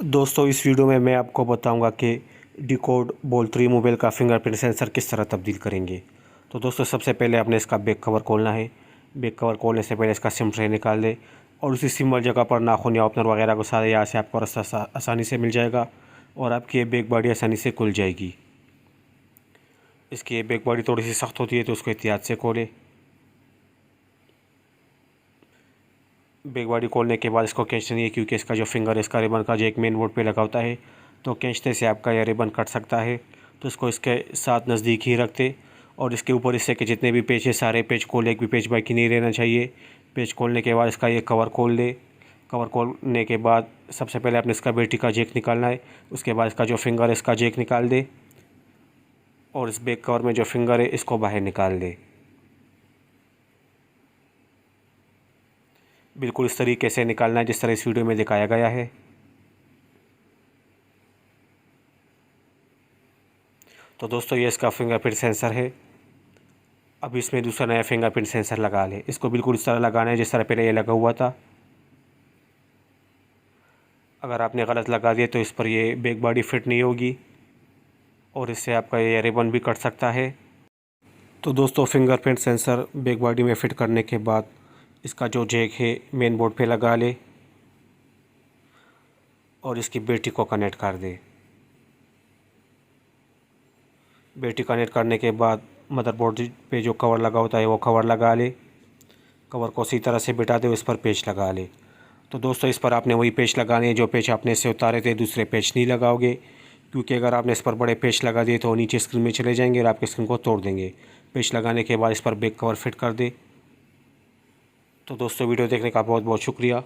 दोस्तों इस वीडियो में मैं आपको बताऊंगा कि डिकोड बोल 3 मोबाइल का फिंगरप्रिंट सेंसर किस तरह तब्दील करेंगे। तो दोस्तों सबसे पहले आपने इसका बैक कवर खोलना है। बैक कवर खोलने से पहले इसका सिम ट्रे निकाल दें और उसी सिम वाली जगह पर नाखून या ओपनर वगैरह को सारे यहाँ से आपको रास्ता आसानी से मिल जाएगा और आपकी ये बैक बॉडी आसानी से खुल जाएगी। इसकी ये बैक बॉडी थोड़ी सी सख्त होती है तो उसको एहतियात से खोलें। बैक बॉडी खोलने के बाद इसको खींचना नहीं है क्योंकि इसका जो फिंगर है इसका रिबन का जो एक मेन बोर्ड पे लगा होता है, तो खींचने से आपका यह रिबन कट सकता है। तो इसको इसके साथ नज़दीक ही रखते और इसके ऊपर इससे के जितने भी पेज है सारे पेज खोले, एक भी पेज बाकी नहीं रहना चाहिए। पेज खोलने के बाद इसका ये कवर खोल दे। कवर खोलने के बाद सबसे पहले आपने इसका बैटरी का जैक निकालना है। उसके बाद इसका जो फिंगर है इसका जैक निकाल दे और इस बैक कवर में जो फिंगर है इसको बाहर निकाल दे। बिल्कुल इस तरीके से निकालना है जिस तरह इस वीडियो में दिखाया गया है। तो दोस्तों ये इसका फिंगरप्रिंट सेंसर है। अब इसमें दूसरा नया फिंगरप्रिंट सेंसर लगा लें। इसको बिल्कुल इस तरह लगाना है जिस तरह पहले ये लगा हुआ था। अगर आपने गलत लगा दिया तो इस पर ये बैक बॉडी फिट नहीं होगी और इससे आपका ये रिबन भी कट सकता है। तो दोस्तों फिंगरप्रिंट सेंसर बैक बॉडी में फ़िट करने के बाद इसका जो जैक है मेन बोर्ड पे लगा ले और इसकी बैटरी को कनेक्ट कर दे। बैटरी कनेक्ट करने के बाद मदरबोर्ड पे जो कवर लगा होता है वो कवर लगा ले। कवर को इसी तरह से बिठा दे, इस पर पेच लगा ले। तो दोस्तों इस पर आपने वही पेच लगाने हैं जो पेच आपने इससे उतारे थे, दूसरे पेच नहीं लगाओगे क्योंकि अगर आपने इस पर बड़े पेच लगा दिए तो नीचे स्क्रीन में चले जाएंगे और आपके स्क्रीन को तोड़ देंगे। पेच लगाने के बाद इस पर बैक कवर फिट कर दे। तो दोस्तों वीडियो देखने का बहुत बहुत शुक्रिया।